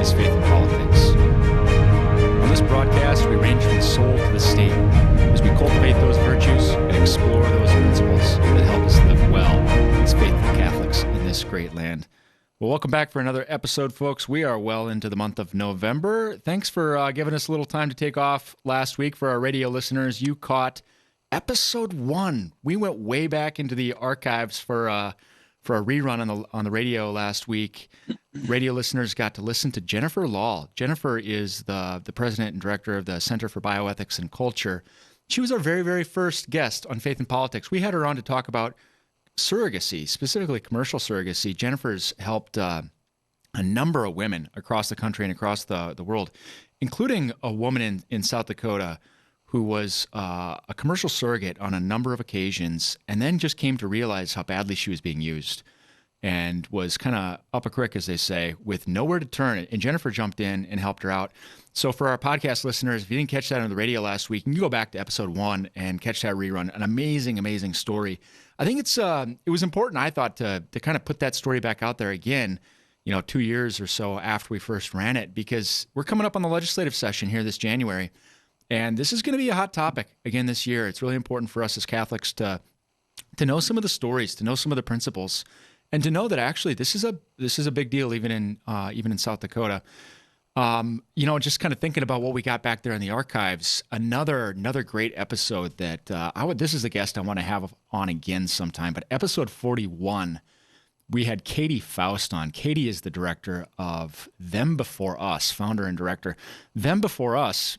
is Faith in Politics. On this broadcast, we range from the soul to the state as we cultivate those virtues and explore those principles that help us live well as faithful Catholics in this great land. Well, welcome back for another episode, folks. We are well into the month of November. Thanks for giving us a little time to take off last week. For our radio listeners, you caught episode 1. We went way back into the archives for a rerun on the radio last week. Radio listeners got to listen to Jennifer Lahl. Jennifer is the president and director of the Center for Bioethics and Culture. She was our very, very first guest on Faith in Politics. We had her on to talk about surrogacy, specifically commercial surrogacy. Jennifer's helped a number of women across the country and across the world, including a woman in South Dakota who was a commercial surrogate on a number of occasions and then just came to realize how badly she was being used and was kind of up a creek, as they say, with nowhere to turn. And Jennifer jumped in and helped her out. So for our podcast listeners, if you didn't catch that on the radio last week, you can go back to episode 1 and catch that rerun. An amazing, amazing story. I think it was important, I thought, to kind of put that story back out there again, 2 years or so after we first ran it, because we're coming up on the legislative session here this January. And this is going to be a hot topic again this year. It's really important for us as Catholics to know some of the stories, to know some of the principles, and to know that actually this is a big deal even in South Dakota. Just kind of thinking about what we got back there in the archives. Another great episode that this is a guest I want to have on again sometime. But episode 41, we had Katie Faust on. Katie is the director of Them Before Us, founder and director. Them Before Us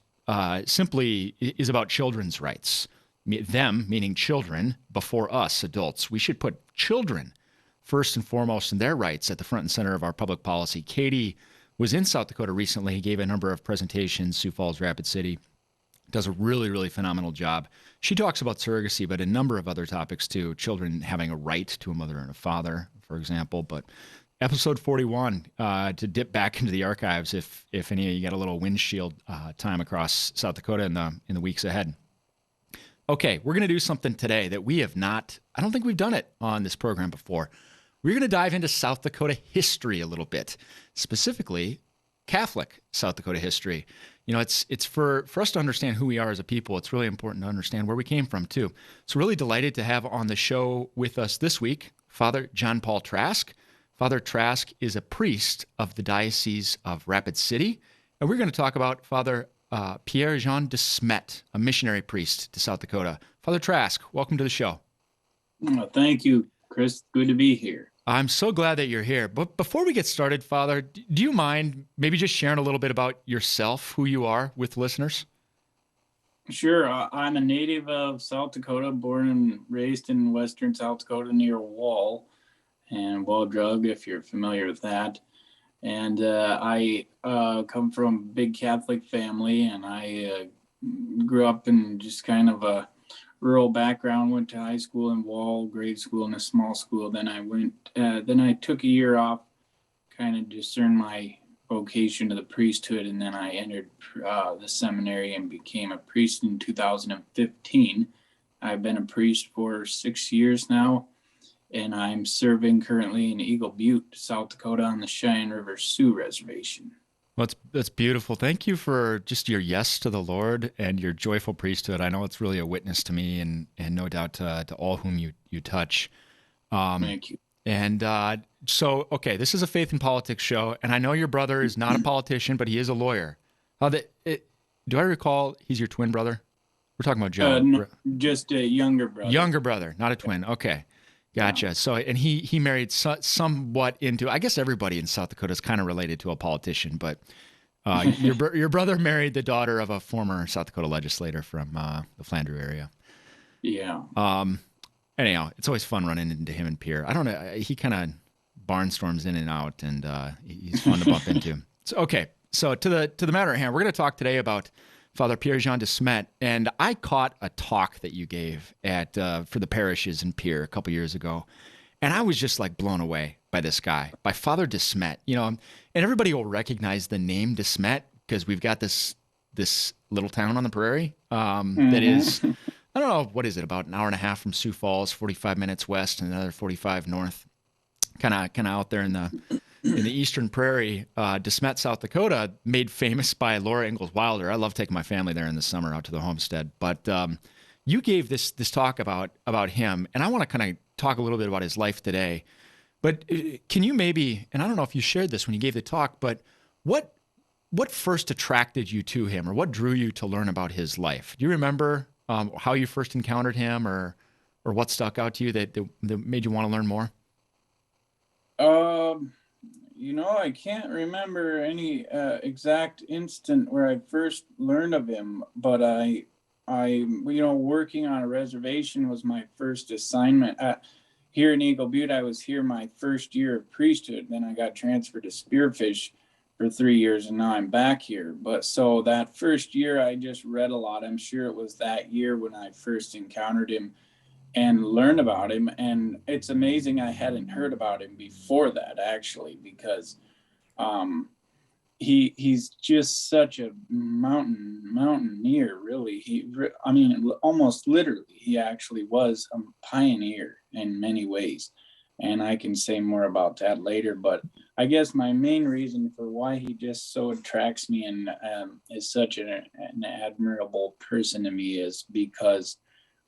simply is about children's rights. Them, meaning children, before us, adults. We should put children first and foremost in their rights at the front and center of our public policy. Katie was in South Dakota recently. He gave a number of presentations, Sioux Falls, Rapid City. Does a really, really phenomenal job. She talks about surrogacy, but a number of other topics too. Children having a right to a mother and a father, for example. But episode 41, to dip back into the archives if any of you got a little windshield time across South Dakota in the weeks ahead. Okay, we're going to do something today that we have not, I don't think we've done it on this program before. We're going to dive into South Dakota history a little bit, specifically Catholic South Dakota history. It's for us to understand who we are as a people. It's really important to understand where we came from too. So really delighted to have on the show with us this week, Father John Paul Trask. Father Trask is a priest of the Diocese of Rapid City, and we're going to talk about Father Pierre Jean DeSmet, a missionary priest to South Dakota. Father Trask, welcome to the show. Thank you, Chris. Good to be here. I'm so glad that you're here. But before we get started, Father, do you mind maybe just sharing a little bit about yourself, who you are, with listeners? Sure. I'm a native of South Dakota, born and raised in western South Dakota near Wall and Wall Drug, if you're familiar with that. And I come from a big Catholic family, and I grew up in just kind of a rural background. Went to high school in Wall, grade school in a small school. Then I took a year off, kind of discern my vocation to the priesthood, and then I entered the seminary and became a priest in 2015. I've been a priest for 6 years now, and I'm serving currently in Eagle Butte, South Dakota, on the Cheyenne River Sioux Reservation. Well, that's beautiful. Thank you for just your yes to the Lord and your joyful priesthood. I know it's really a witness to me and no doubt to all whom you touch. Thank you. And okay, this is a Faith in Politics show, and I know your brother is not a politician, but he is a lawyer. Do I recall he's your twin brother? We're talking about Joe. No, just a younger brother. Younger brother, not a twin. Okay. Gotcha. So, and he married somewhat into, I guess everybody in South Dakota is kind of related to a politician, but your brother married the daughter of a former South Dakota legislator from the Flandreau area. Yeah. Anyhow, it's always fun running into him and Pierre. I don't know. He kind of barnstorms in and out, and he's fun to bump into. So, okay. So to the matter at hand, we're going to talk today about Father Pierre Jean DeSmet, and I caught a talk that you gave at for the parishes in Pierre a couple years ago, and I was just like blown away by this guy, by Father DeSmet. And everybody will recognize the name DeSmet because we've got this little town on the prairie that is, I don't know, what is it, about an hour and a half from Sioux Falls, 45 minutes west, and another 45 north, kind of out there in the in the Eastern Prairie, DeSmet, South Dakota, made famous by Laura Ingalls Wilder. I love taking my family there in the summer out to the homestead. But you gave this talk about him, and I want to kind of talk a little bit about his life today. But can you maybe, and I don't know if you shared this when you gave the talk, but what first attracted you to him, or what drew you to learn about his life? Do you remember how you first encountered him, or what stuck out to you that made you want to learn more? I can't remember any exact instant where I first learned of him, but working on a reservation was my first assignment. Here in Eagle Butte, I was here my first year of priesthood. Then I got transferred to Spearfish for 3 years, and now I'm back here. But so that first year, I just read a lot. I'm sure it was that year when I first encountered him and learned about him. And it's amazing I hadn't heard about him before that, actually, because he's just such a mountaineer, really. Almost literally, he actually was a pioneer in many ways. And I can say more about that later. But I guess my main reason for why he just so attracts me and is such an admirable person to me is because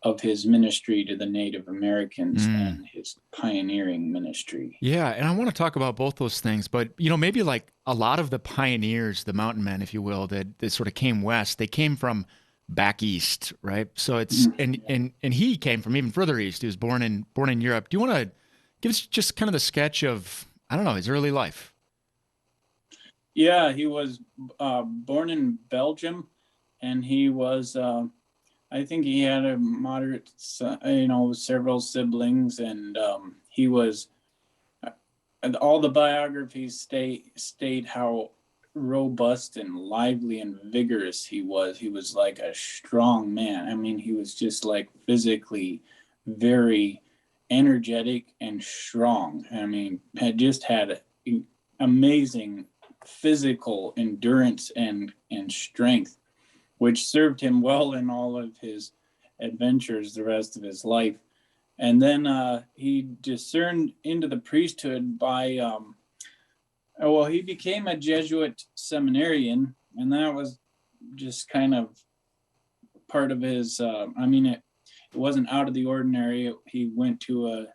of his ministry to the Native Americans and his pioneering ministry. Yeah, and I want to talk about both those things, but maybe like a lot of the pioneers, the mountain men, if you will, that sort of came west, they came from back east, right? So it's and he came from even further east. He was born in Europe. Do you want to give us just kind of the sketch of, I don't know, his early life? Yeah, he was born in Belgium, and he was. I think he had a moderate, several siblings, and he was. And all the biographies state how robust and lively and vigorous he was. He was like a strong man. I mean, he was just like physically very energetic and strong. I mean, had amazing physical endurance and strength, which served him well in all of his adventures the rest of his life. And then he discerned into the priesthood by, he became a Jesuit seminarian, and that was just kind of part of his, it wasn't out of the ordinary. He went to a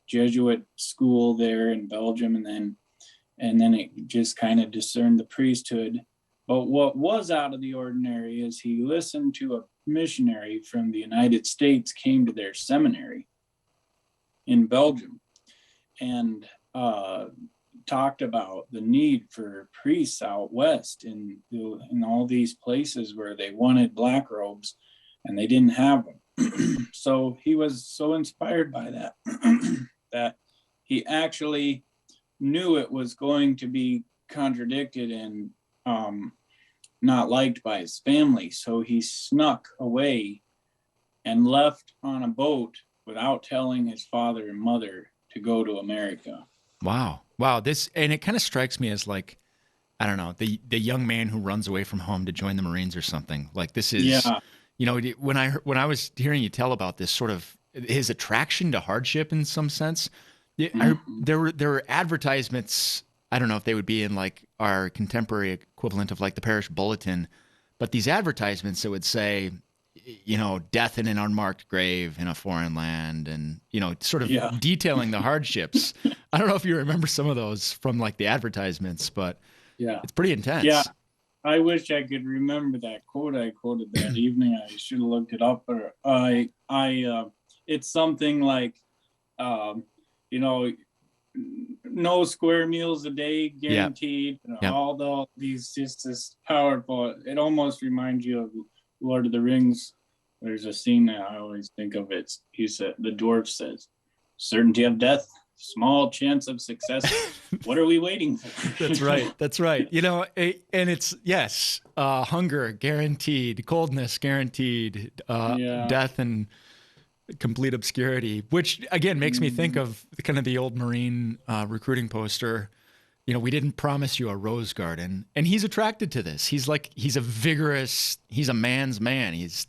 Jesuit school there in Belgium, and then it just kind of discerned the priesthood. But what was out of the ordinary is he listened to a missionary from the United States came to their seminary in Belgium and talked about the need for priests out west in all these places where they wanted black robes and they didn't have them. So he was so inspired by that that he actually knew it was going to be contradicted and not liked by his family. So he snuck away and left on a boat without telling his father and mother to go to America. Wow. And it kind of strikes me as like, I don't know, the young man who runs away from home to join the Marines or something. Like this is, when I was hearing you tell about this sort of his attraction to hardship in some sense, there were advertisements. I don't know if they would be in like our contemporary equivalent of like the Parish Bulletin, but these advertisements that would say, death in an unmarked grave in a foreign land, and sort of detailing the hardships. I don't know if you remember some of those from like the advertisements, but it's pretty intense. Yeah, I wish I could remember that quote I quoted that evening. I should have looked it up, or it's something like, no square meals a day guaranteed. All these just this powerful. It almost reminds you of Lord of the Rings. There's a scene that I always think of. The dwarf says, "Certainty of death, small chance of success. What are we waiting for?" That's right. And it's hunger guaranteed, coldness guaranteed, death and complete obscurity, which again makes me think of kind of the old Marine recruiting poster. We didn't promise you a rose garden, and he's attracted to this. He's a man's man. He's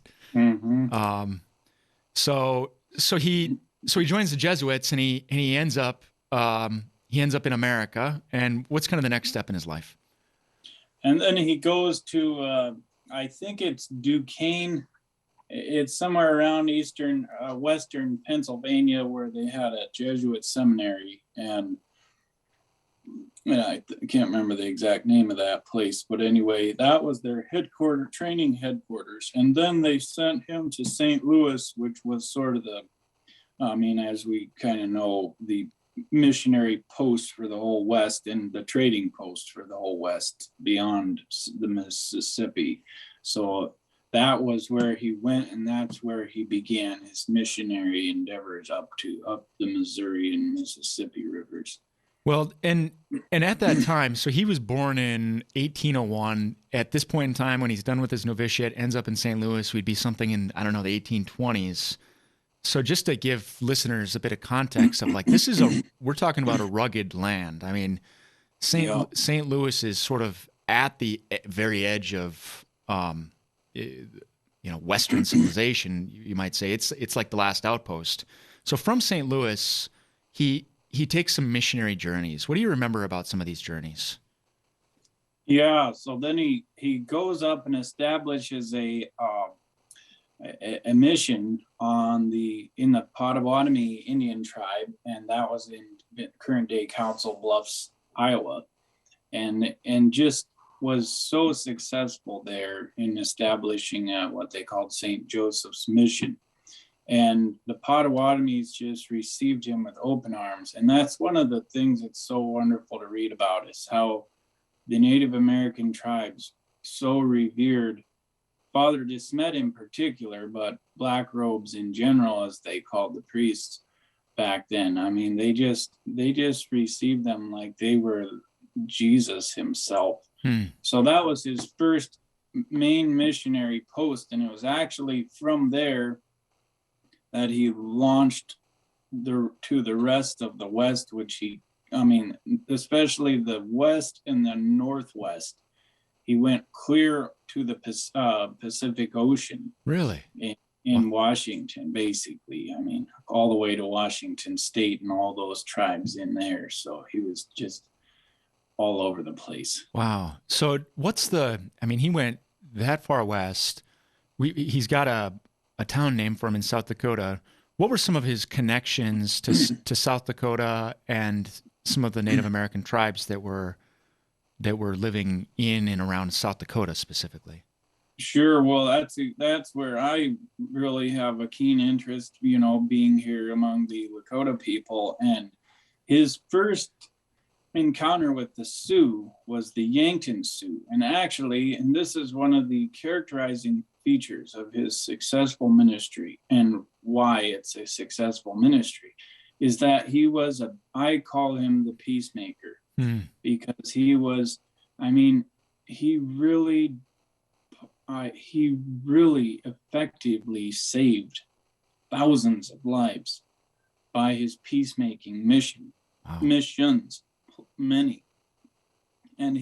so he joins the Jesuits, and he ends up he ends up in America. And what's kind of the next step in his life? And then he goes to, I think it's Duquesne. It's somewhere around western Pennsylvania, where they had a Jesuit seminary. And I can't remember the exact name of that place, but anyway, that was their training headquarters. And then they sent him to St. Louis, which was sort of as we kind of know, the missionary post for the whole West and the trading post for the whole West beyond the Mississippi. So that was where he went, and that's where he began his missionary endeavors up the Missouri and Mississippi rivers. Well, and at that time, so he was born in 1801. At this point in time, when he's done with his novitiate, ends up in St. Louis, we'd be something in, I don't know, the 1820s. So just to give listeners a bit of context of like, we're talking about a rugged land. I mean, St. Louis is sort of at the very edge of, Western civilization, you might say. It's like the last outpost. So from St. Louis, he takes some missionary journeys. What do you remember about some of these journeys? Yeah, so then he goes up and establishes a mission in the Potawatomi Indian tribe, and that was in current day Council Bluffs, Iowa, and just was so successful there in establishing what they called St. Joseph's Mission. And the Potawatomis just received him with open arms. And that's one of the things that's so wonderful to read about, is how the Native American tribes so revered Father DeSmet in particular, but black robes in general, as they called the priests back then. I mean, they just received them like they were Jesus himself. So that was his first main missionary post. And it was actually from there that he launched to the rest of the West, especially the West and the Northwest. He went clear to the Pacific Ocean. Really? In Washington, basically. I mean, all the way to Washington State and all those tribes in there. So he was just all over the place. Wow. So he went that far west. He's got a town named for him in South Dakota. What were some of his connections to South Dakota and some of the Native American tribes that were living in and around South Dakota specifically? Sure. Well, that's where I really have a keen interest, being here among the Lakota people. And his first encounter with the Sioux was the Yankton Sioux. And this is one of the characterizing features of his successful ministry, and why it's a successful ministry, is that I call him the peacemaker, because he really effectively saved thousands of lives by his peacemaking missions, many. And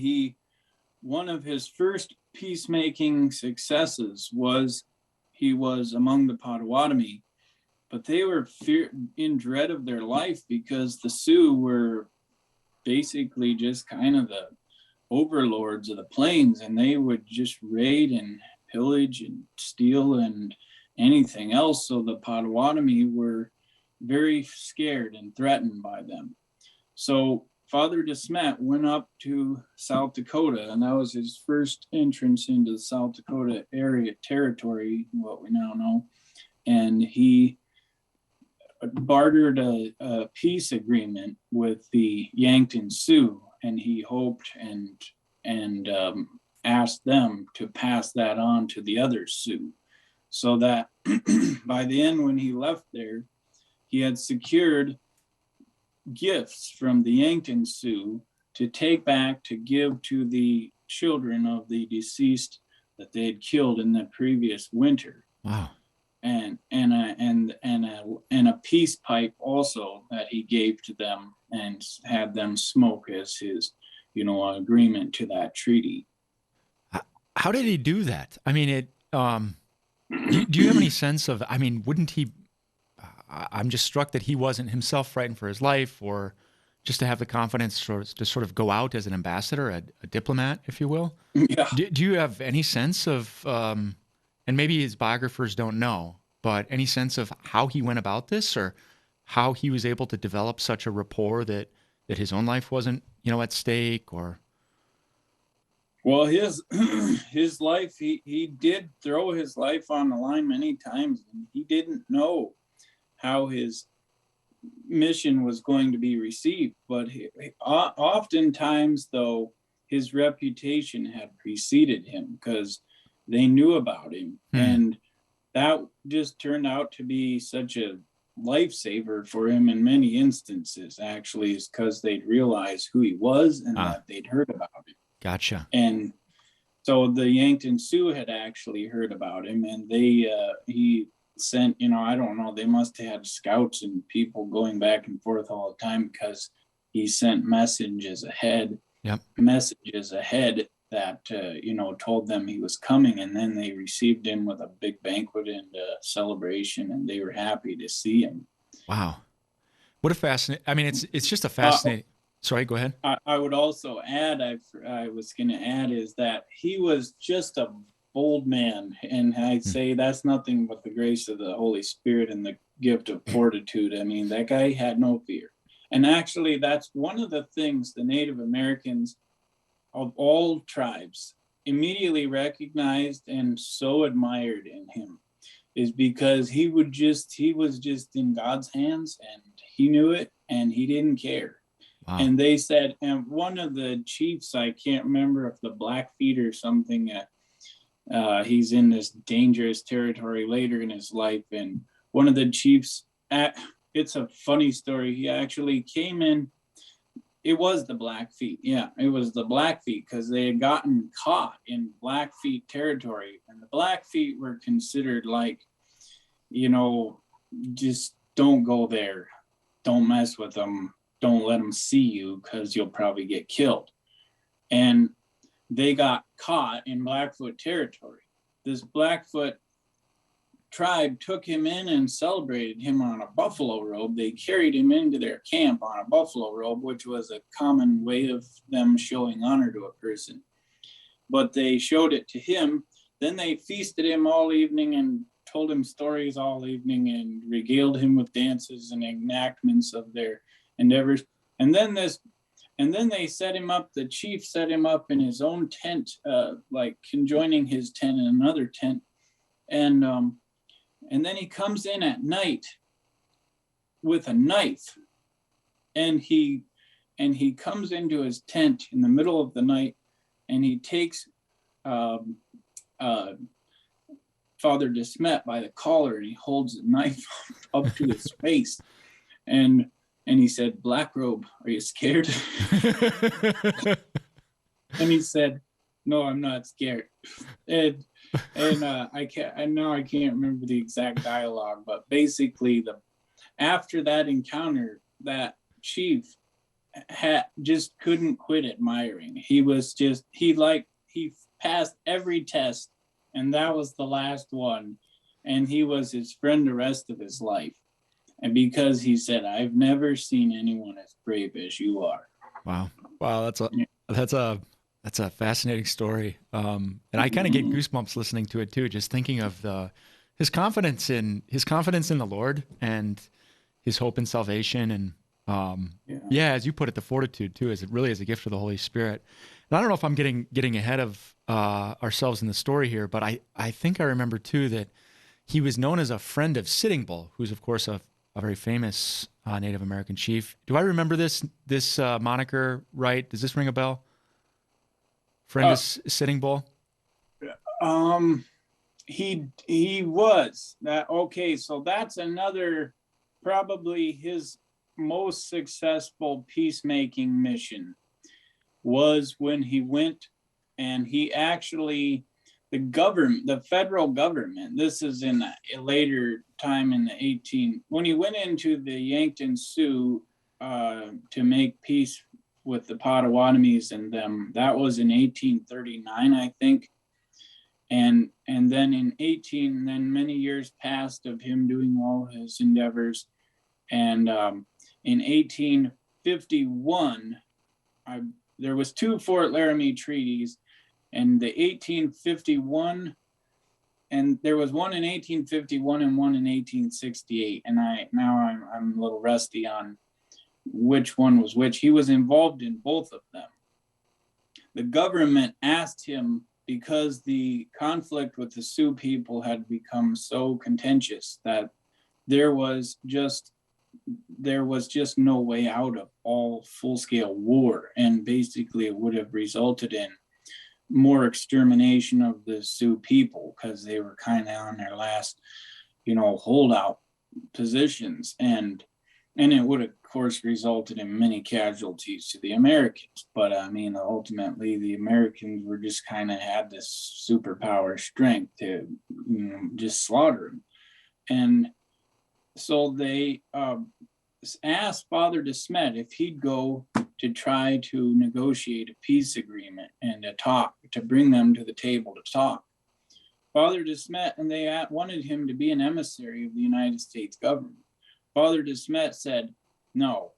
one of his first peacemaking successes was he was among the Potawatomi, but they were in dread of their life, because the Sioux were basically just kind of the overlords of the plains, and they would just raid and pillage and steal and anything else. So the Potawatomi were very scared and threatened by them. So Father DeSmet went up to South Dakota, and that was his first entrance into the South Dakota area territory, what we now know. And he bartered a peace agreement with the Yankton Sioux, and he hoped and asked them to pass that on to the other Sioux, so that by the end, when he left there, he had secured gifts from the Yankton Sioux to take back to give to the children of the deceased that they had killed in the previous winter. Wow. And a peace pipe also that he gave to them and had them smoke as his, agreement to that treaty. How did he do that? I mean, do you have any sense of, wouldn't he, I'm just struck that he wasn't himself frightened for his life, or just to have the confidence to sort of go out as an ambassador, a diplomat, if you will. Yeah. Do you have any sense of, and maybe his biographers don't know, but any sense of how he went about this, or how he was able to develop such a rapport that his own life wasn't, at stake, or? Well, his his life, he did throw his life on the line many times, and he didn't know how his mission was going to be received. But oftentimes, though, his reputation had preceded him because they knew about him, and that just turned out to be such a lifesaver for him in many instances. Actually, is because they'd realized who he was and that they'd heard about him. Gotcha. And so the Yankton Sioux had actually heard about him, and he sent, I don't know, they must have had scouts and people going back and forth all the time, because he sent messages ahead that, told them he was coming. And then they received him with a big banquet and celebration, and they were happy to see him. Wow. What a fascinating, it's just a fascinating, sorry, go ahead. I would also add, I was going to add, is that he was just a bold man. And I'd say that's nothing but the grace of the Holy Spirit and the gift of fortitude. I mean, that guy had no fear. And actually, that's one of the things the Native Americans of all tribes immediately recognized and so admired in him, is because he was just in God's hands, and he knew it, and he didn't care. Wow. And they said, and one of the chiefs, I can't remember if the Blackfeet or something, he's in this dangerous territory later in his life. And one of the chiefs, it's a funny story. He actually came in. It was the Blackfeet. Yeah, it was the Blackfeet, because they had gotten caught in Blackfeet territory. And the Blackfeet were considered like, just don't go there. Don't mess with them. Don't let them see you, because you'll probably get killed. And they got caught in Blackfoot territory. This Blackfoot tribe took him in and celebrated him on a buffalo robe. They carried him into their camp on a buffalo robe, which was a common way of them showing honor to a person. But they showed it to him. Then they feasted him all evening and told him stories all evening and regaled him with dances and enactments of their endeavors. And then they set him up, the chief set him up in his own tent, like conjoining his tent in another tent. And then he comes in at night with a knife, and he comes into his tent in the middle of the night, and he takes Father DeSmet by the collar, and he holds the knife up to his face. And he said, "Black Robe, are you scared?" And he said, "No, I'm not scared." And I can't remember the exact dialogue, but basically after that encounter, that chief just couldn't quit admiring. He passed every test, and that was the last one. And he was his friend the rest of his life. And because he said, "I've never seen anyone as brave as you are." Wow. That's a fascinating story. And I kind of get goosebumps listening to it too, just thinking of his confidence in the Lord and his hope in salvation. And as you put it, the fortitude too, it really is a gift of the Holy Spirit. And I don't know if I'm getting ahead of ourselves in the story here, but I think I remember too that he was known as a friend of Sitting Bull, who's of course a very famous Native American chief. Do I remember this moniker right? Does this ring a bell? Friend of Sitting Bull? He was that. Okay, so that's another, probably his most successful peacemaking mission was when he went and he actually, the federal government, this is in a later time in the when he went into the Yankton Sioux to make peace with the Potawatomis and them. That was in 1839, I think. And then then many years passed of him doing all his endeavors. And in 1851, there was two Fort Laramie treaties, and the 1851, and there was one in 1851 and one in 1868. And I'm a little rusty on which one was which. He was involved in both of them. The government asked him, because the conflict with the Sioux people had become so contentious that there was just no way out of all full-scale war, and basically it would have resulted in more extermination of the Sioux people, because they were kind of on their last, holdout positions, and it would have, of course, resulted in many casualties to the Americans. But ultimately the Americans were just kind of had this superpower strength to just slaughter them. And so they asked Father DeSmet if he'd go to try to negotiate a peace agreement and to bring them to the table to talk. Father DeSmet, and they wanted him to be an emissary of the United States government. Father DeSmet said, no,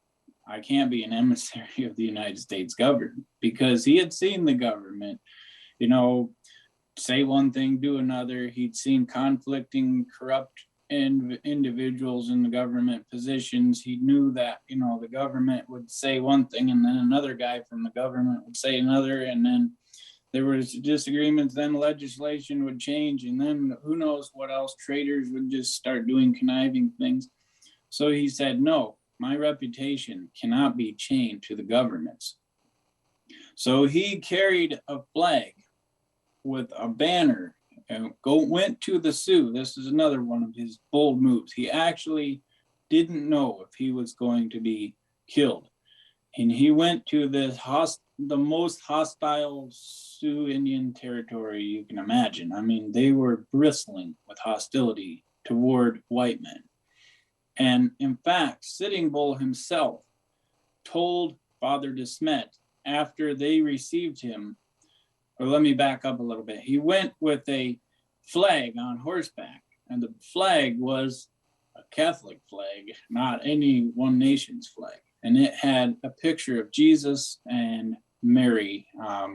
I can't be an emissary of the United States government, because he had seen the government, say one thing, do another. He'd seen conflicting, corrupt individuals in the government positions. He knew that, the government would say one thing, and then another guy from the government would say another, and then there was disagreements, then legislation would change, and then who knows what else, traitors would just start doing conniving things. So he said, no, my reputation cannot be chained to the government's. So he carried a flag with a banner and went to the Sioux. This is another one of his bold moves. He actually didn't know if he was going to be killed. And he went to the most hostile Sioux Indian territory you can imagine. They were bristling with hostility toward white men. And in fact, Sitting Bull himself told Father DeSmet after they received him, or let me back up a little bit. He went with a flag on horseback, and the flag was a Catholic flag, not any one nation's flag. And it had a picture of Jesus and Mary, a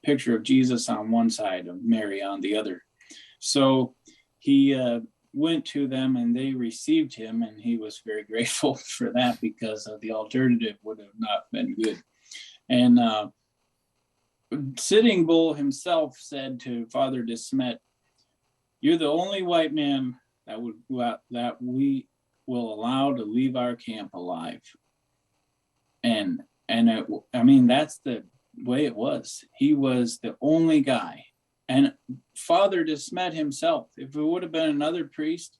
picture of Jesus on one side, of Mary on the other. So he went to them, and they received him, and he was very grateful for that, because the alternative would have not been good. And Sitting Bull himself said to Father DeSmet, "You're the only white man that we will allow to leave our camp alive." And that's the way it was. He was the only guy. And Father DeSmet himself, if it would have been another priest,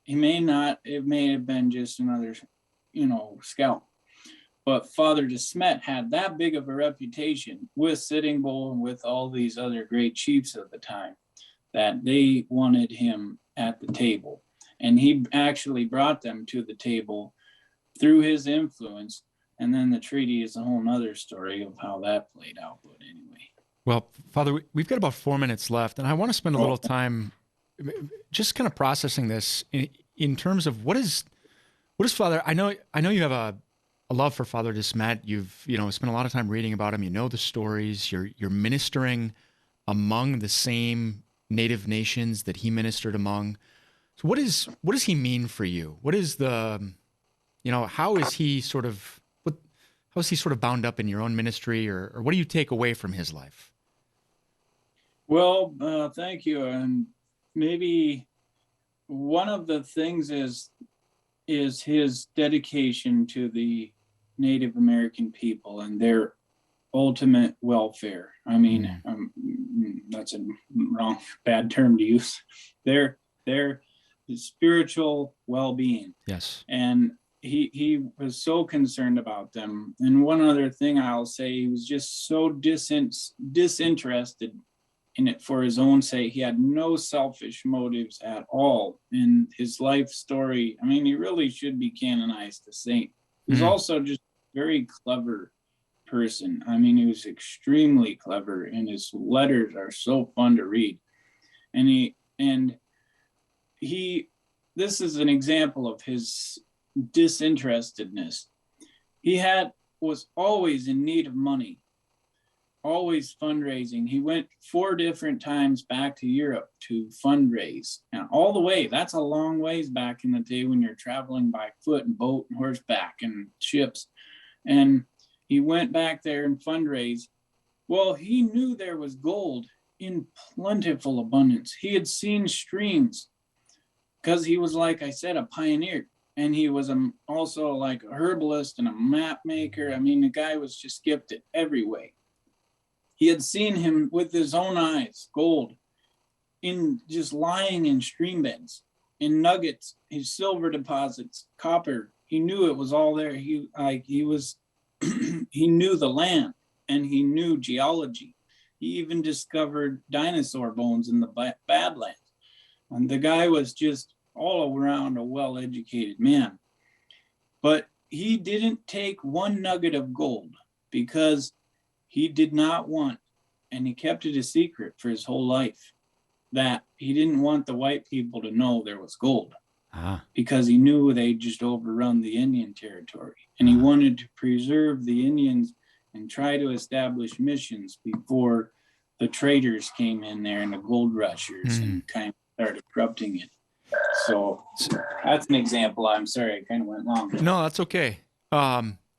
it may have been just another, scout. But Father DeSmet had that big of a reputation with Sitting Bull and with all these other great chiefs of the time that they wanted him at the table. And he actually brought them to the table through his influence. And then the treaty is a whole nother story of how that played out. But anyway. Well, Father, we've got about 4 minutes left, and I want to spend a little time just kind of processing this in terms of what is Father. I know you have a love for Father DeSmet. You've spent a lot of time reading about him. You know the stories. You're ministering among the same Native nations that he ministered among. So what does he mean for you? What is how is he sort of bound up in your own ministry, or what do you take away from his life? Well, thank you. And maybe one of the things is his dedication to the Native American people and their ultimate welfare. That's a bad term to use. Their spiritual well-being. Yes. And he was so concerned about them. And one other thing I'll say, he was just so disinterested in it for his own sake. He had no selfish motives at all in his life story. He really should be canonized a saint. He was also just a very clever person. He was extremely clever, and his letters are so fun to read. And this is an example of his disinterestedness. was always in need of money, always fundraising. He went 4 different times back to Europe to fundraise. And all the way, that's a long ways back in the day when you're traveling by foot and boat and horseback and ships. And he went back there and fundraised. Well, he knew there was gold in plentiful abundance. He had seen streams because he was, like I said, a pioneer. And he was also like a herbalist and a map maker. I mean, the guy was just gifted every way. He had seen him with his own eyes, gold, in just lying in stream beds, in nuggets, his silver deposits, copper. He knew it was all there. He knew the land and he knew geology. He even discovered dinosaur bones in the Badlands. And the guy was just all around a well-educated man. But he didn't take one nugget of gold because he did not want, and he kept it a secret for his whole life, that he didn't want the white people to know there was gold. Because he knew they just overrun the Indian territory. And he wanted to preserve the Indians and try to establish missions before the traders came in there and the gold rushers and kind of started corrupting it. So that's an example. I'm sorry, I kind of went long. No, that's okay.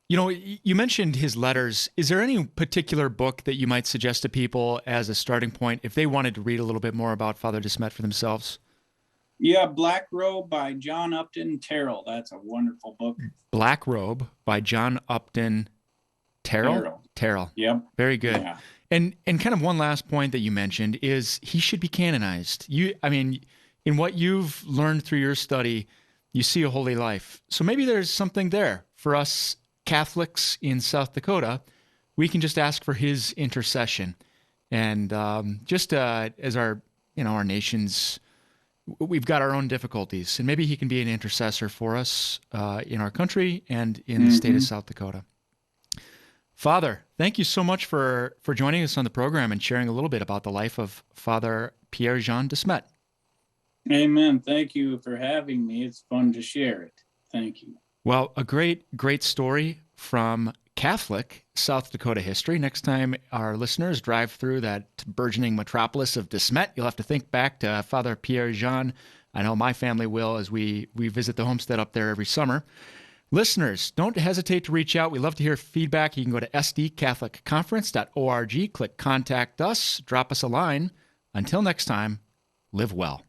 You mentioned his letters. Is there any particular book that you might suggest to people as a starting point if they wanted to read a little bit more about Father DeSmet for themselves? Yeah, Black Robe by John Upton Terrell. That's a wonderful book. Black Robe by John Upton Terrell? Terrell. Yep. Very good. Yeah. And kind of one last point that you mentioned is he should be canonized. In what you've learned through your study, you see a holy life. So maybe there's something there for us Catholics in South Dakota. We can just ask for his intercession. And as our nation's, we've got our own difficulties. And maybe he can be an intercessor for us in our country and in the state of South Dakota. Father, thank you so much for joining us on the program and sharing a little bit about the life of Father Pierre Jean DeSmet. Amen. Thank you for having me. It's fun to share it. Thank you. Well, a great story from Catholic South Dakota history. Next time our listeners drive through that burgeoning metropolis of DeSmet, you'll have to think back to Father Pierre Jean. I know my family will as we visit the homestead up there every summer. Listeners, don't hesitate to reach out. We love to hear feedback. You can go to sdcatholicconference.org, click Contact Us, drop us a line. Until next time, live well.